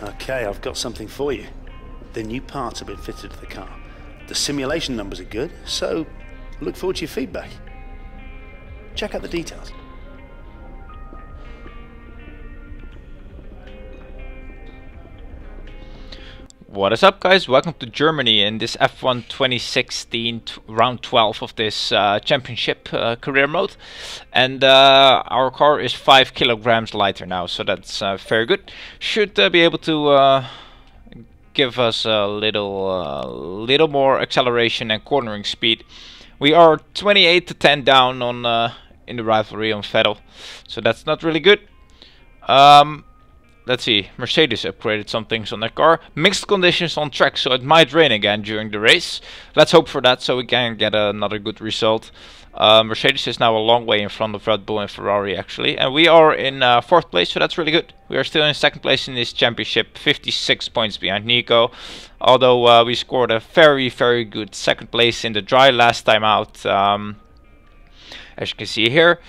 Okay, I've got something for you. The new parts have been fitted to the car. The simulation numbers are good, so look forward to your feedback. Check out the details. What is up, guys? Welcome to Germany in this F1 2016 round 12 of this championship career mode. And our car is 5 kilograms lighter now, so that's very good. Should be able to give us a little more acceleration and cornering speed. We are 28 to 10 down on in the rivalry on Vettel, so that's not really good. Let's see, Mercedes upgraded some things on their car. Mixed conditions on track, so it might rain again during the race. Let's hope for that, so we can get another good result. Mercedes is now a long way in front of Red Bull and Ferrari, actually. And we are in 4th place, so that's really good. We are still in 2nd place in this championship, 56 points behind Nico. Although we scored a very good 2nd place in the dry last time out. As you can see here,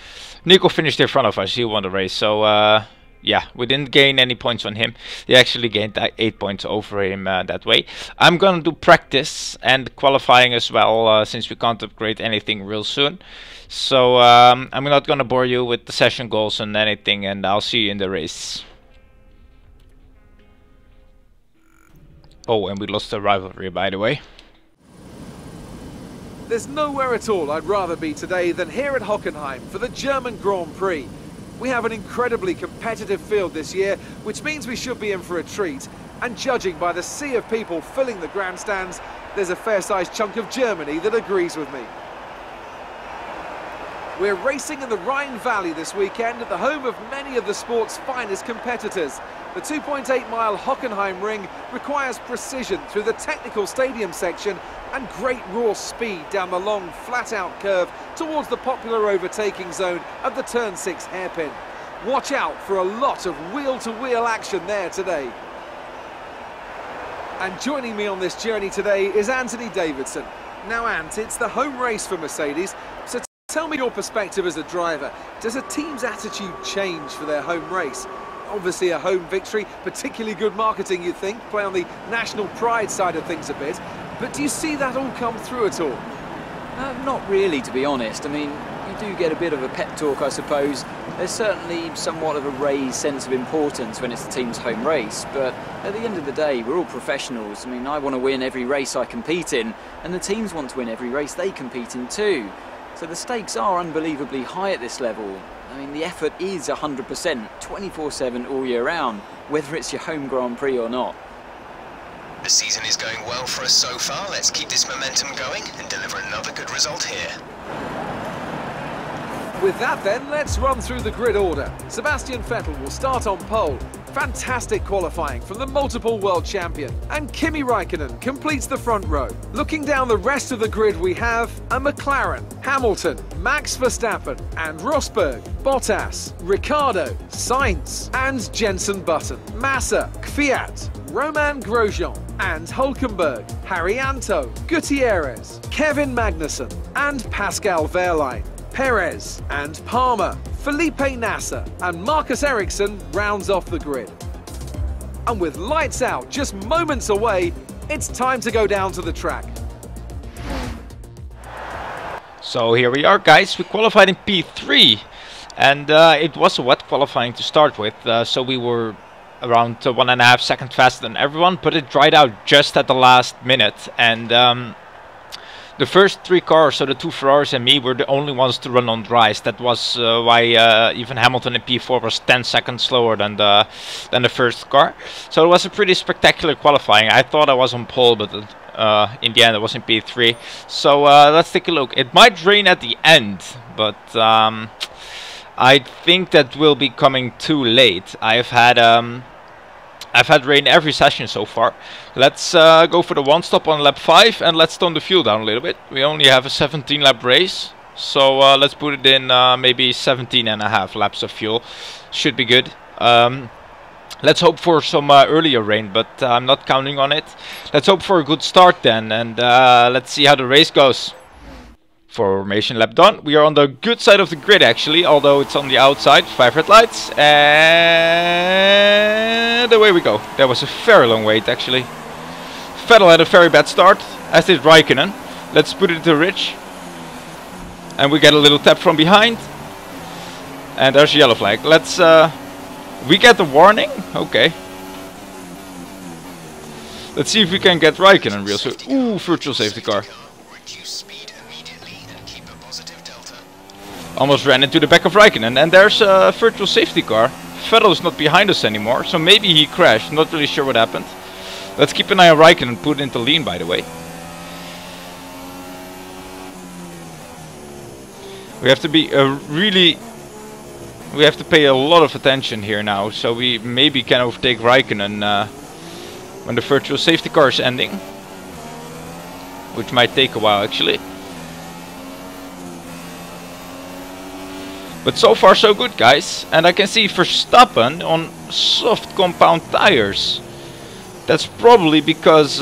Nico finished in front of us, he won the race, so... yeah, we didn't gain any points on him. He actually gained 8 points over him that way. I'm gonna do practice and qualifying as well, since we can't upgrade anything real soon. So I'm not gonna bore you with the session goals and anything, and I'll see you in the race. Oh, and we lost the rivalry, by the way. There's nowhere at all I'd rather be today than here at Hockenheim for the German Grand Prix. We have an incredibly competitive field this year, which means we should be in for a treat. And judging by the sea of people filling the grandstands, there's a fair-sized chunk of Germany that agrees with me. We're racing in the Rhine Valley this weekend at the home of many of the sport's finest competitors. The 2.8-mile Hockenheim ring requires precision through the technical stadium section and great raw speed down the long, flat-out curve towards the popular overtaking zone of the Turn 6 hairpin. Watch out for a lot of wheel-to-wheel action there today. And joining me on this journey today is Anthony Davidson. Now, Ant, it's the home race for Mercedes, so tell me your perspective as a driver. Does a team's attitude change for their home race? Obviously a home victory, particularly good marketing, you'd think, play on the national pride side of things a bit. But do you see that all come through at all? Not really, to be honest. I mean, you do get a bit of a pep talk, I suppose. There's certainly somewhat of a raised sense of importance when it's the team's home race, but at the end of the day, we're all professionals. I mean, I want to win every race I compete in, and the teams want to win every race they compete in too. So the stakes are unbelievably high at this level. I mean, the effort is 100%, 24/7 all year round, whether it's your home Grand Prix or not. The season is going well for us so far. Let's keep this momentum going and deliver another good result here. With that then, let's run through the grid order. Sebastian Vettel will start on pole. Fantastic qualifying from the multiple world champion. And Kimi Raikkonen completes the front row. Looking down the rest of the grid, we have a McLaren, Hamilton, Max Verstappen and Rosberg, Bottas, Ricciardo, Sainz and Jenson Button, Massa, Kvyat, Roman Grosjean and Hulkenberg, Haryanto, Gutierrez, Kevin Magnussen and Pascal Wehrlein, Perez and Palmer, Felipe Nasser and Marcus Ericsson rounds off the grid. And with lights out just moments away, it's time to go down to the track. So here we are, guys. We qualified in P3, and it was a wet qualifying to start with, so we were around 1.5 seconds faster than everyone, but it dried out just at the last minute, and the first 3 cars, so the 2 Ferraris and me, were the only ones to run on dries. That was why even Hamilton in P4 was 10 seconds slower than the first car. So it was a pretty spectacular qualifying. I thought I was on pole, but in the end I was in P3. So let's take a look. It might rain at the end, but I think that will be coming too late. I've had rain every session so far. Let's go for the one stop on lap 5 and let's tone the fuel down a little bit. We only have a 17 lap race, so let's put it in maybe 17.5 laps of fuel. Should be good. Let's hope for some earlier rain, but I'm not counting on it. Let's hope for a good start then, and let's see how the race goes. Formation lap done. We are on the good side of the grid actually, although it's on the outside. 5 red lights and and away we go. That was a very long wait actually. Vettel had a very bad start, as did Raikkonen. Let's put it into Rich. And we get a little tap from behind. And there's a yellow flag. Let's we get the warning? Okay. Let's see if we can get Raikkonen real soon. Ooh, virtual safety car. Almost ran into the back of Raikkonen, and there's a virtual safety car. Vettel is not behind us anymore, so maybe he crashed. Not really sure what happened. Let's keep an eye on Raikkonen, put it into lean by the way. We have to be we have to pay a lot of attention here now, so we maybe can overtake Raikkonen when the virtual safety car is ending. Which might take a while actually. But so far so good guys, and I can see Verstappen on soft compound tires. That's probably because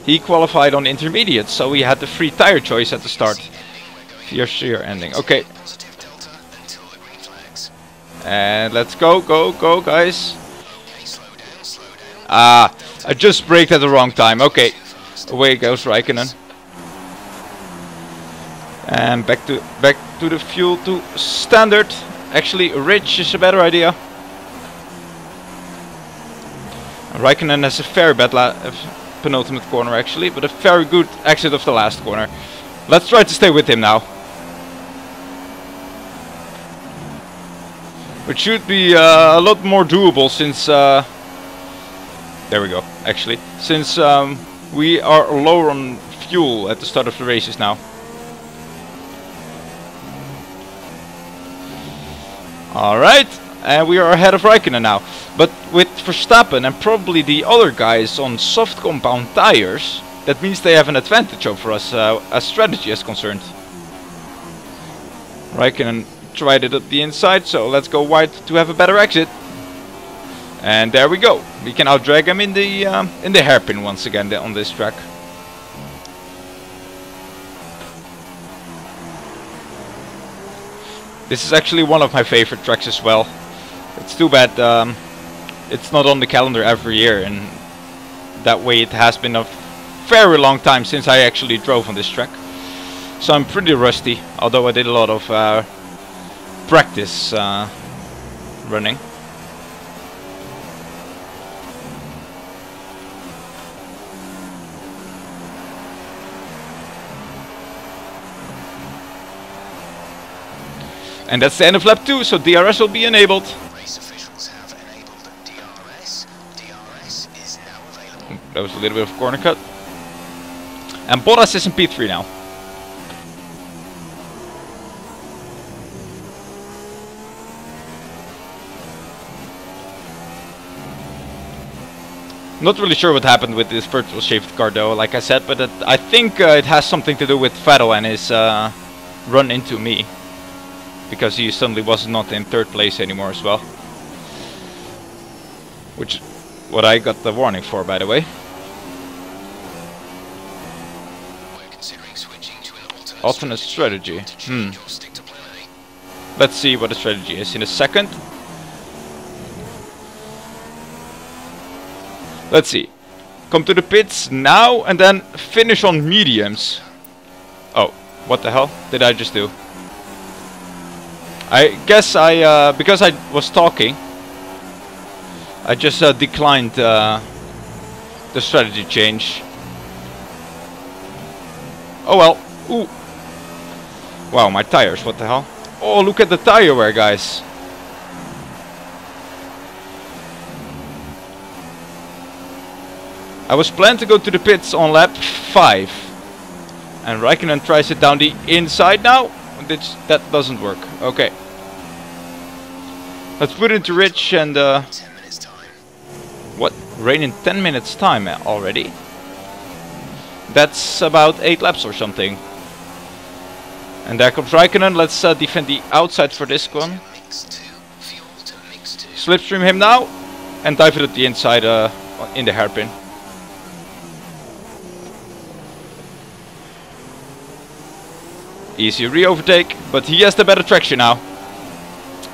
he qualified on intermediate, so he had the free tire choice at the start. Here's your ending, okay. And let's go guys. Ah, I just braked at the wrong time, okay. Away goes Raikkonen. And back to the fuel to standard. Actually, Rich is a better idea. Raikkonen has a very bad penultimate corner actually, but a very good exit of the last corner. Let's try to stay with him now. Which should be a lot more doable since... there we go, actually. Since we are lower on fuel at the start of the races now. Alright, and we are ahead of Raikkonen now. But with Verstappen and probably the other guys on soft compound tires, that means they have an advantage over us as strategy is concerned. Raikkonen tried it at the inside, so let's go wide to have a better exit. And there we go. We can now drag him in the hairpin once again on this track. This is actually one of my favorite tracks as well. It's too bad it's not on the calendar every year, and that way it has been a very long time since I actually drove on this track. So I'm pretty rusty, although I did a lot of practice running. And that's the end of lap 2, so DRS will be enabled. Race officials have enabled DRS. DRS is now available. That was a little bit of a corner cut. And Bottas is in P3 now. Not really sure what happened with this virtual safety car though, like I said, but I think it has something to do with Vettel and his run into me. Because he suddenly was not in third place anymore as well. Which what I got the warning for, by the way. We're considering switching to an Alternate strategy. Let's see what the strategy is in a second. Let's see. Come to the pits now and then finish on mediums. Oh, what the hell did I just do? I guess because I was talking, I just declined the strategy change. Oh well. Ooh. Wow, my tires, what the hell? Oh, look at the tire wear, guys. I was planned to go to the pits on lap 5. And Raikkonen tries it down the inside now. That doesn't work. Okay. Let's put it into Rich and 10 minutes time. what? Rain in 10 minutes time already? That's about 8 laps or something. And there comes Raikkonen. Let's defend the outside for this one. Slipstream him now and dive it at the inside in the hairpin. Easy re-overtake, but he has the better traction now.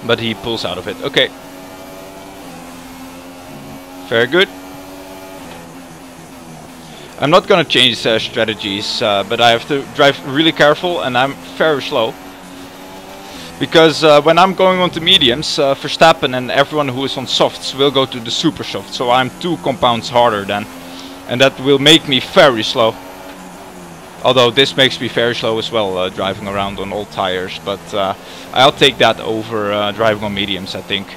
But he pulls out of it. Okay. Very good. I'm not gonna change strategies, but I have to drive really careful, and I'm very slow. Because when I'm going on to mediums, Verstappen and everyone who is on softs will go to the super soft. So I'm 2 compounds harder then. And that will make me very slow. Although this makes me very slow as well, driving around on old tires. But I'll take that over driving on mediums, I think.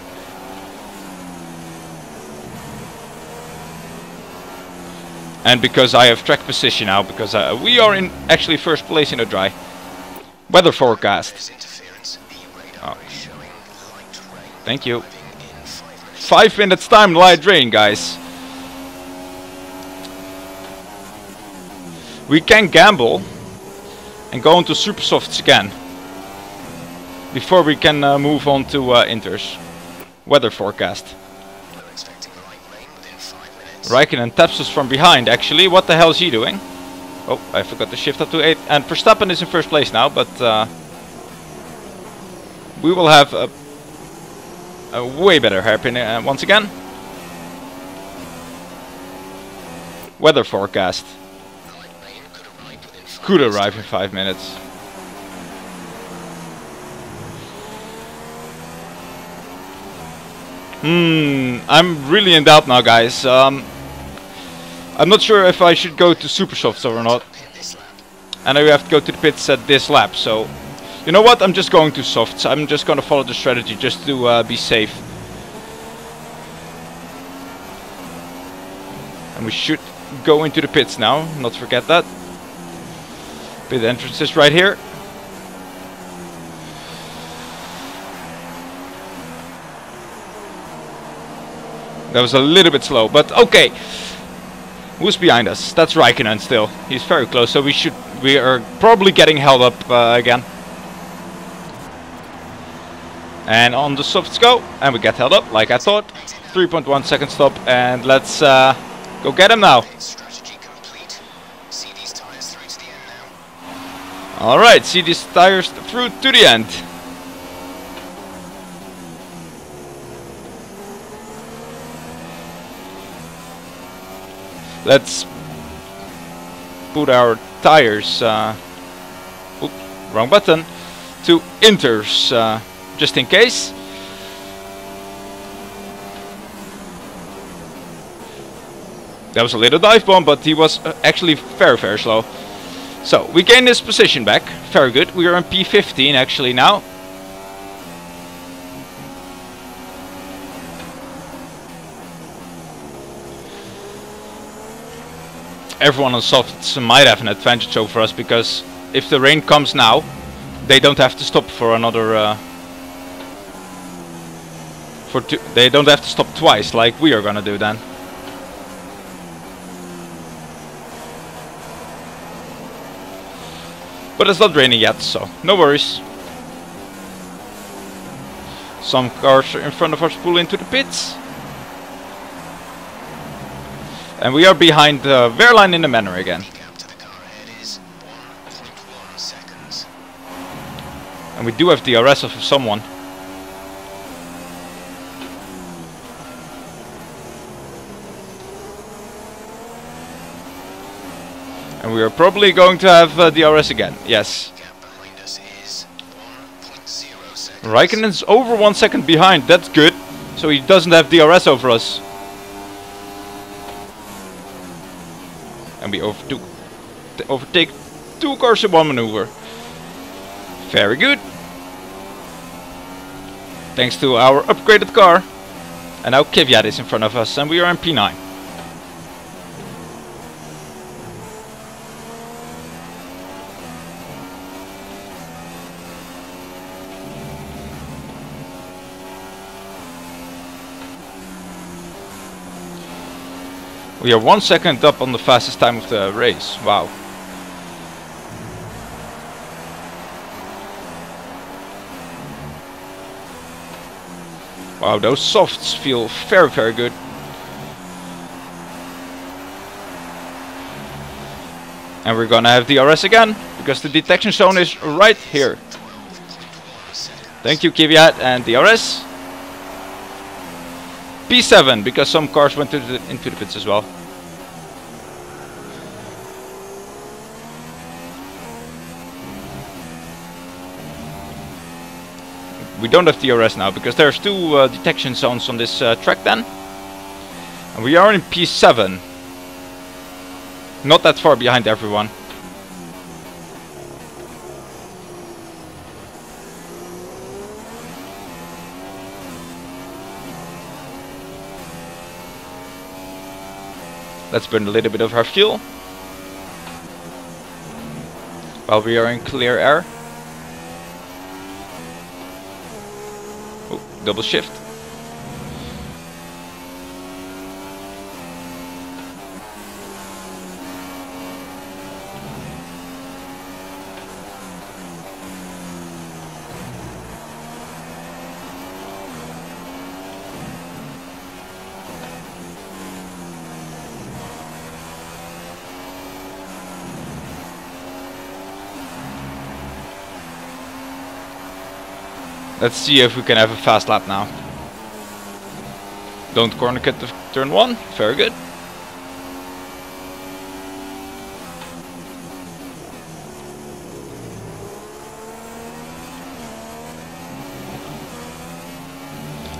And because I have track position now, because we are in actually first place in the dry. Weather forecast. Oh. Thank you. 5 minutes time light rain, guys. We can gamble and go into super softs again before we can move on to inters. Weather forecast. Raikkonen taps us from behind actually. What the hell is he doing? Oh, I forgot to shift up to 8. And Verstappen is in first place now, but we will have a way better hairpin once again. Weather forecast. Could arrive in 5 minutes. I'm really in doubt now, guys. I'm not sure if I should go to super softs or not. And I have to go to the pits at this lap, so you know what? I'm just going to softs. I'm just gonna follow the strategy just to be safe. And we should go into the pits now, not forget that. Pit entrance is right here. That was a little bit slow, but okay. Who's behind us? That's Raikkonen still. He's very close, so we are probably getting held up again. And on the softs go, and we get held up like I thought. 3.1 second stop, and let's go get him now. Alright, see these tires through to the end. Let's put our tires, oops, wrong button, to inters, just in case. That was a little dive bomb, but he was actually very, very slow. So, we gain this position back, very good. We are in P15 actually now. Everyone on softs might have an advantage over us, because if the rain comes now, they don't have to stop for another they don't have to stop twice like we are gonna do then. But it's not raining yet, so no worries. Some cars in front of us pull into the pits. And we are behind Wehrlein in the manor again. And we do have the DRS of someone. And we are probably going to have DRS again, yes. Raikkonen's over 1 second behind, that's good. So he doesn't have DRS over us. And we overtake 2 cars in 1 maneuver. Very good. Thanks to our upgraded car. And now Kvyat is in front of us, and we are in P9. We are 1 second up on the fastest time of the race. Wow. Wow, those softs feel very, very good. And we're gonna have DRS again, because the detection zone is right here. Thank you, Kvyat, and DRS. P7, because some cars went into the pits as well. We don't have DRS now because there's 2 detection zones on this track then. And we are in P7. Not that far behind everyone. Let's burn a little bit of our fuel while we are in clear air. Oh, double shift. Let's see if we can have a fast lap now. Don't corner cut the turn 1. Very good.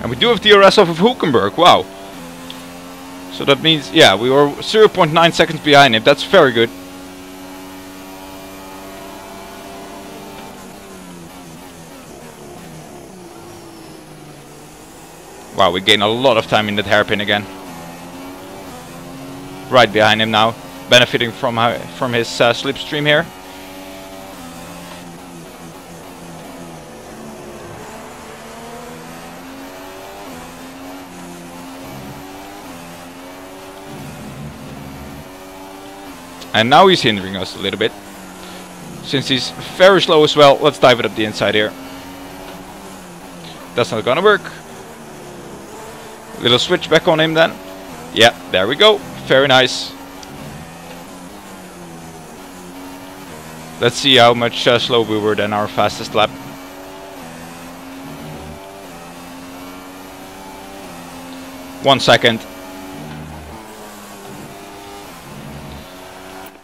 And we do have DRS off of Hulkenberg. Wow. So that means, yeah, we were 0.9 seconds behind him. That's very good. Wow, we gain a lot of time in that hairpin again. Right behind him now, benefiting from his slipstream here. And now he's hindering us a little bit. Since he's very slow as well, let's dive it up the inside here. That's not gonna work. Little switch back on him then. Yeah, there we go. Very nice. Let's see how much slower we were than our fastest lap. One second.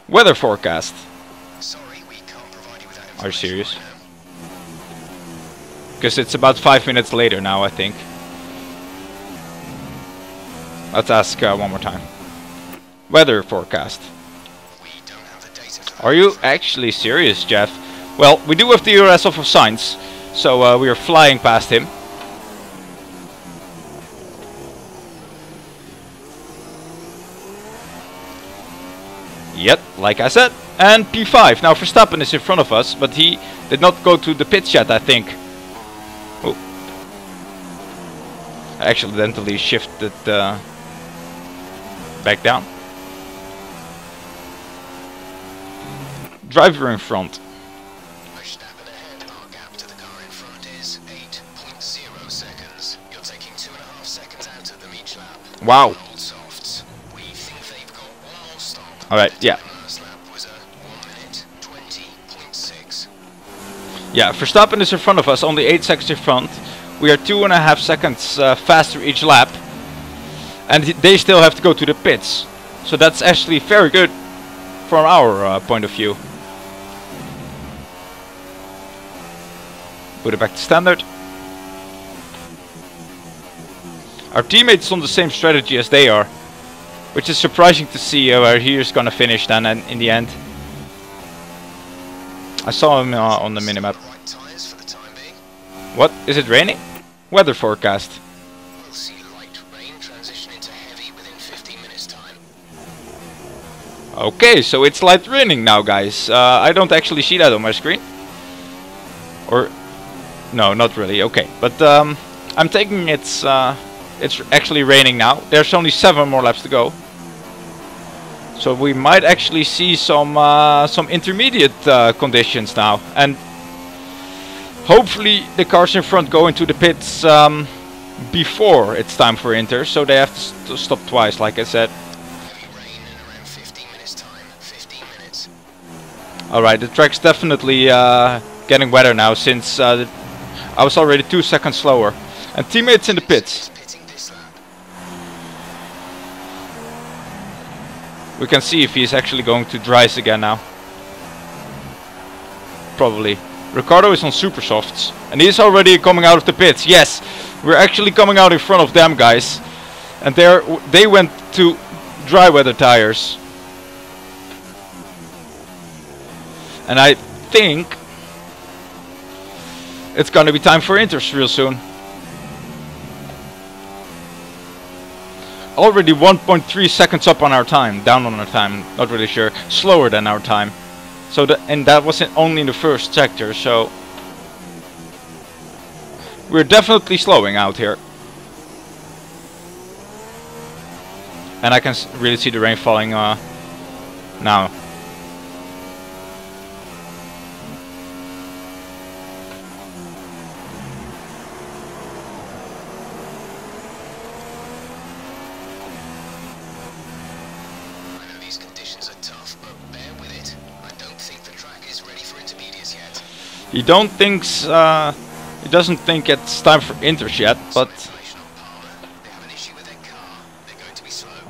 Weather forecast. Sorry, we can't provide you with that. Are you serious? Because it's about 5 minutes later now, I think. Let's ask one more time. Weather forecast. We don't have the data. Are you actually serious, Jeff? Well, we do have the DRS off of Sainz, so we are flying past him. Yep, like I said. And P5. Now Verstappen is in front of us, but he did not go to the pits yet, I think. Oh. I accidentally shifted back down. Driver in front. Verstappen ahead. Our gap to the car in front is 8.0 seconds. You're taking 2.5 seconds out of them each lap. Wow. Old softs. We think they've got one more stop. Alright, yeah. Last lap was a 1 minute 20.6. Yeah, Verstappen is in front of us, only 8 seconds in front. We are 2.5 seconds faster each lap. And they still have to go to the pits. So that's actually very good from our point of view. Put it back to standard. Our teammates on the same strategy as they are, which is surprising to see where he is gonna finish then and in the end. I saw him on the minimap. Right tires for the time being. What? Is it raining? Weather forecast. We'll see light rain transition into heavy within 15 minutes time. Okay, so it's light raining now, guys. I don't actually see that on my screen. Or no, not really. Okay, but I'm taking it's actually raining now. There's only 7 more laps to go, so we might actually see some intermediate conditions now, and hopefully the cars in front go into the pits before it's time for Inter, so they have to stop twice, like I said. Heavy rain in around 15 minutes time. 15 minutes. Alright, the track's definitely getting wetter now, since I was already 2 seconds slower. And teammates in the pits. Pitting this lap. We can see if he's actually going to dries again now. Probably. Ricardo is on super softs, and he's already coming out of the pits. Yes, we're actually coming out in front of them, guys. And they went to dry weather tires. And I think it's gonna be time for inters real soon. Already 1.3 seconds up on our time, down on our time, not really sure. Slower than our time. So and that wasn't only in the first sector, so we're definitely slowing out here. And I can really see the rain falling now. He doesn't think it's time for inters yet, but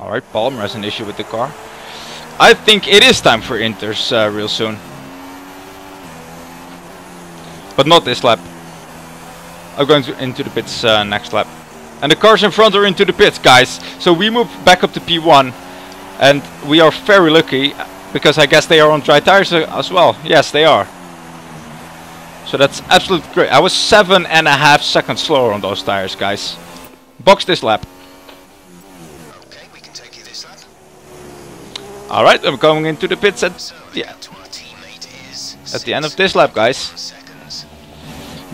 alright, Palmer has an issue with the car. I think it is time for inters real soon. But not this lap. I'm going into the pits next lap. And the cars in front are into the pits, guys. So we move back up to P1. And we are very lucky, because I guess they are on dry tires as well. Yes, they are. So that's absolutely great. I was 7.5 seconds slower on those tires, guys. Box this lap. Okay, we can take you this lap. Alright, I'm going into the pits at the end of this lap, guys.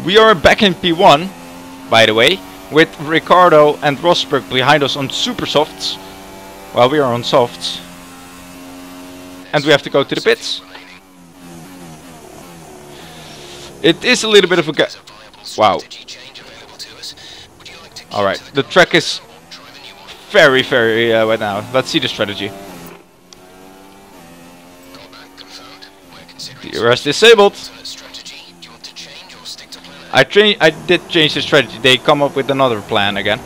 We are back in P1, by the way, with Ricardo and Rosberg behind us on super softs. Well, we are on softs. And we have to go to the pits. It is a little bit of a wow. Alright, the track is very wet now. Let's see the strategy. DRS disabled. I did change the strategy. They come up with another plan again.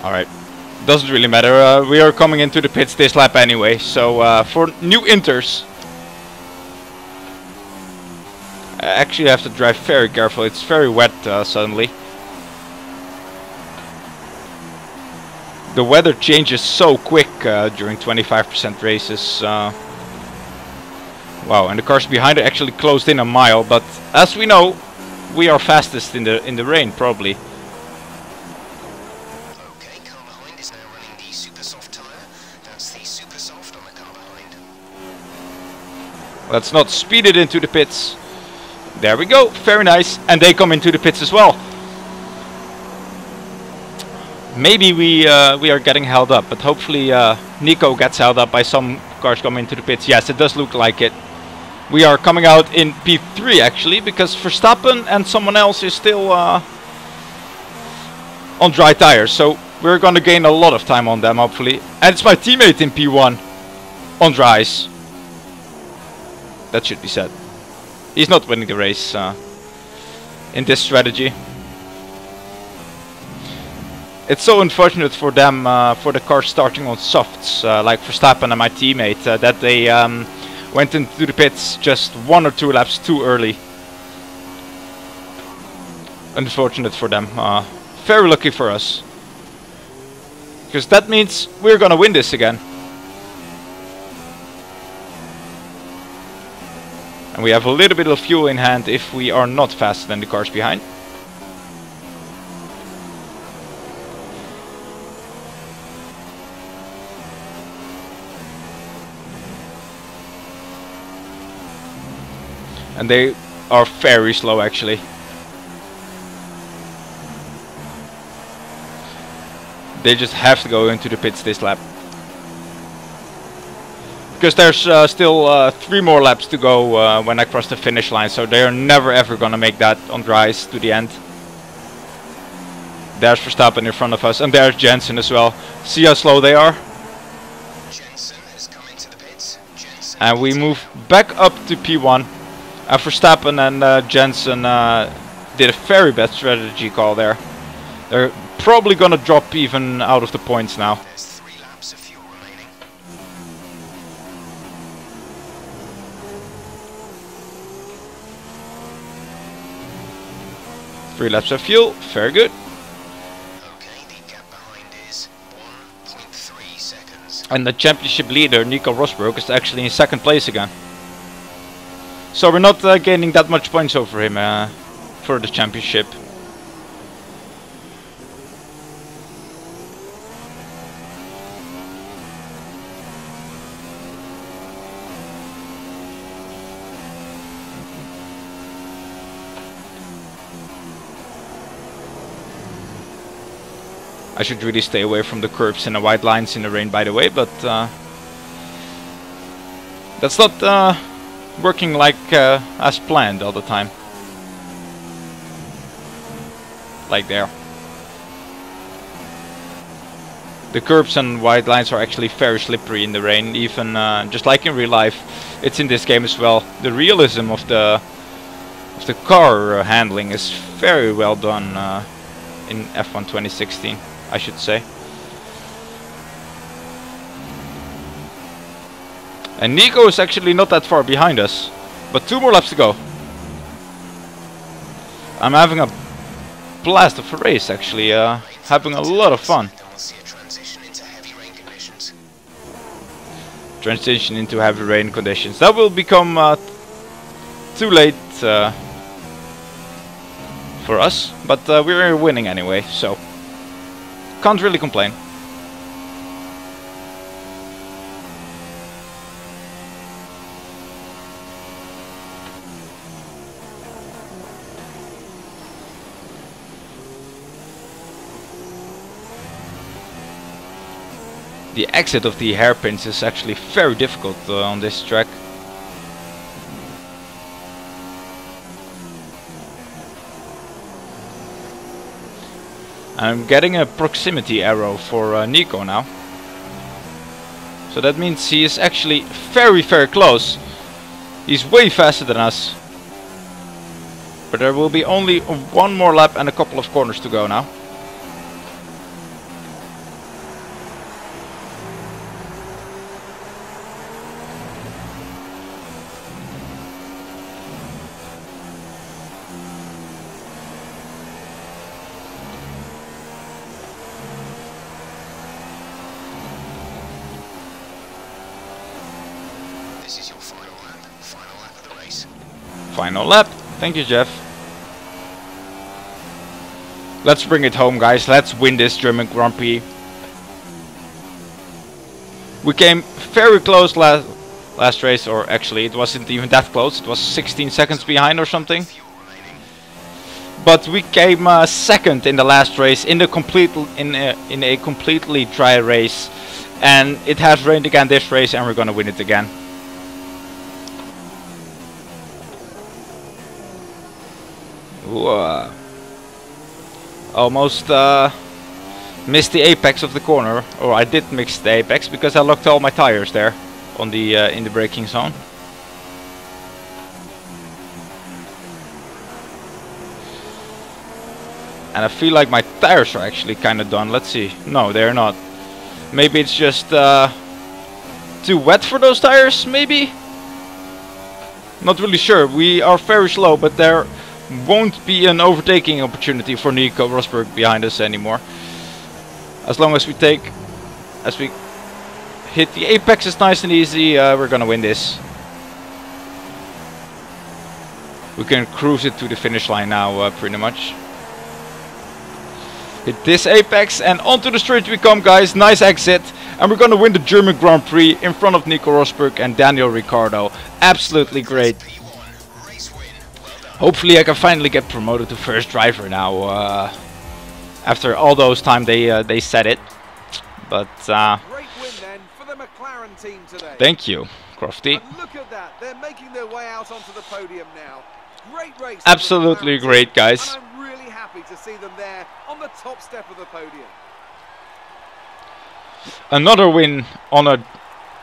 Alright. Doesn't really matter. We are coming into the pits this lap anyway. So for new inters, I actually have to drive very careful. It's very wet suddenly. The weather changes so quick during 25% races. Wow, and the cars behind it actually closed in a mile. But as we know, we are fastest in the rain probably. Okay, car behind is now running the super soft tire. That's the super soft on the car behind. Let's not speed it into the pits. There we go, very nice. And they come into the pits as well. Maybe we are getting held up, but hopefully Nico gets held up by some cars coming into the pits. Yes, it does look like it. We are coming out in P3 actually, because Verstappen and someone else is still on dry tires. So we're going to gain a lot of time on them hopefully. And it's my teammate in P1 on dries. That should be said. He's not winning the race in this strategy. It's so unfortunate for them, for the cars starting on softs, like Verstappen and my teammate, that they went into the pits just 1 or 2 laps too early. Unfortunate for them. Very lucky for us. Because that means we're gonna win this again. And we have a little bit of fuel in hand if we are not faster than the cars behind. And they are very slow actually. They just have to go into the pits this lap. Because there's still 3 more laps to go when I cross the finish line. So they are never ever gonna make that on dries to the end. There's Verstappen in front of us. And there's Jensen as well. See how slow they are? Jensen has come into the pits. And we move back up to P1. Verstappen and Jensen did a very bad strategy call there. They're probably gonna drop even out of the points now. There's 3 laps of fuel remaining. 3 laps of fuel, very good. Okay, the gap behind is 1.3 seconds. And the championship leader, Nico Rosberg, is actually in 2nd place again. So we're not gaining that much points over him for the championship. I should really stay away from the curves and the white lines in the rain, by the way, but that's not working like as planned all the time. Like there. The curbs and white lines are actually very slippery in the rain, even just like in real life. It's in this game as well. The realism of the car handling is very well done in F1 2016, I should say. And Nico is actually not that far behind us, but 2 more laps to go. I'm having a blast of a race, actually, having a lot of fun. Transition into heavy rain conditions. That will become too late for us, but we're winning anyway, so can't really complain. The exit of the hairpins is actually very difficult on this track. I'm getting a proximity arrow for Nico now. So that means he is actually very close. He's way faster than us. But there will be only 1 more lap and a couple of corners to go now. Final lap. Thank you, Jeff. Let's bring it home, guys. Let's win this German Grand Prix. We came very close last race, or actually it wasn't even that close. It was 16 seconds behind or something. But we came 2nd in the last race in a completely dry race, and it has rained again this race, and we're gonna win it again. Whoa. Almost missed the apex of the corner, or I did miss the apex because I locked all my tires there on the in the braking zone. And I feel like my tires are actually kind of done. Let's see. No, they're not. Maybe it's just too wet for those tires, maybe? Not really sure. We are very slow, but there won't be an overtaking opportunity for Nico Rosberg behind us anymore. As long as we hit the apex, is nice and easy, we're gonna win this. We can cruise it to the finish line now, pretty much. Hit this apex and onto the straight we come, guys. Nice exit, and we're gonna win the German Grand Prix in front of Nico Rosberg and Daniel Ricciardo. Absolutely great. Hopefully I can finally get promoted to first driver now. After all those time they said it, but Great win then for the McLaren team today. Thank you, Crofty. And look at that, they're making their way out onto the podium now. Great race. Absolutely great, guys. And I'm really happy to see them there on the top step of the podium. Another win on a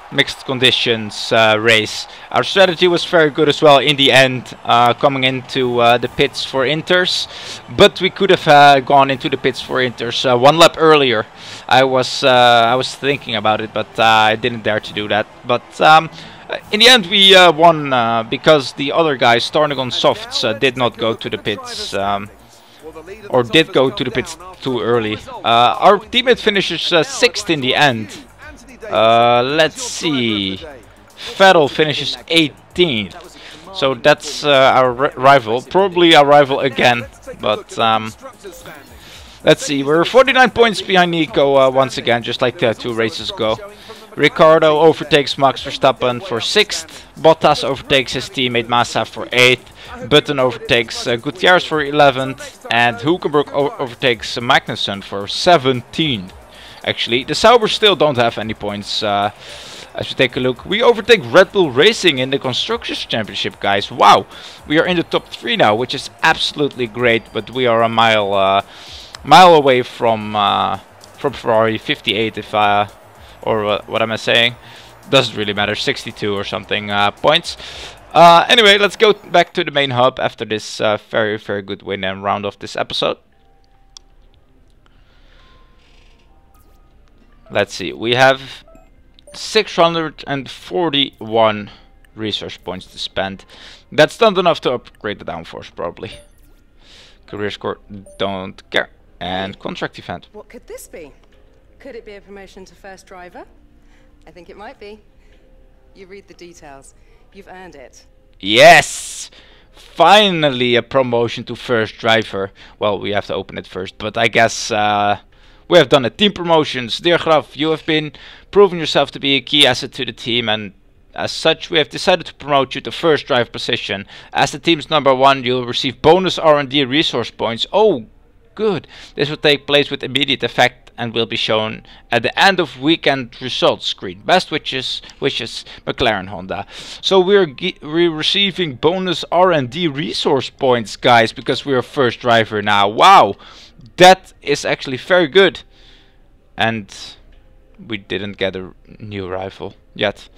mixed conditions race. Our strategy was very good as well in the end, coming into the pits for Inters, but we could have gone into the pits for Inters 1 lap earlier. I was thinking about it, but I didn't dare to do that. But in the end we won because the other guys, Starnagon Softs, did not go to the pits. or did go to the pits too early. Our teammate finishes 6th in the end. Let's see. Vettel finishes 18th. So that's our rival. Probably our rival again. But let's see. We're 49 points behind Nico once again, just like 2 races ago. Ricciardo overtakes Max Verstappen for 6th. Bottas overtakes his teammate Massa for 8th. Button overtakes Gutierrez for 11th. And Hulkenberg overtakes Magnussen for 17th. Actually, the Saubers still don't have any points. As we take a look, we overtake Red Bull Racing in the Constructors Championship, guys. Wow, we are in the top 3 now, which is absolutely great. But we are a mile away from Ferrari 58, if or what am I saying? Doesn't really matter, 62 or something points. Anyway, let's go back to the main hub after this very good win and round off this episode. Let's see, we have 641 resource points to spend. That's not enough to upgrade the downforce, probably. Career score, don't care. And contract event. What could this be? Could it be a promotion to first driver? I think it might be. You read the details. You've earned it. Yes! Finally a promotion to first driver. Well, we have to open it first, but I guess we have done it. Team promotions. Dear Graf, you have been proven yourself to be a key asset to the team, and as such we have decided to promote you to first drive position. As the team's number 1, you'll receive bonus R&D resource points. Oh, good. This will take place with immediate effect and will be shown at the end of weekend results screen. Best wishes, McLaren Honda. So we're receiving bonus R&D resource points, guys, because we're first driver now. Wow, that is actually very good. And we didn't get a new rival yet.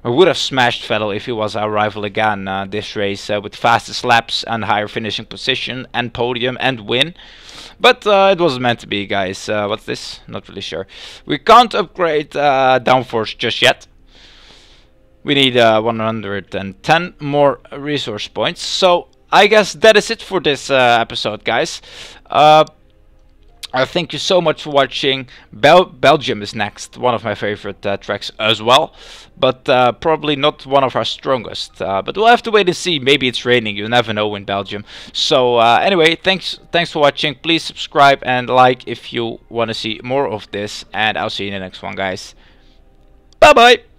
We would have smashed Vettel if he was our rival again this race with fastest laps and higher finishing position and podium and win. But it wasn't meant to be, guys. What's this? Not really sure. We can't upgrade downforce just yet. We need 110 more resource points. So I guess that is it for this episode, guys. Thank you so much for watching. Belgium is next, one of my favorite tracks as well, but probably not one of our strongest. But we'll have to wait and see. Maybe it's raining. You never know in Belgium. So anyway, thanks for watching. Please subscribe and like if you want to see more of this, and I'll see you in the next one, guys. Bye bye.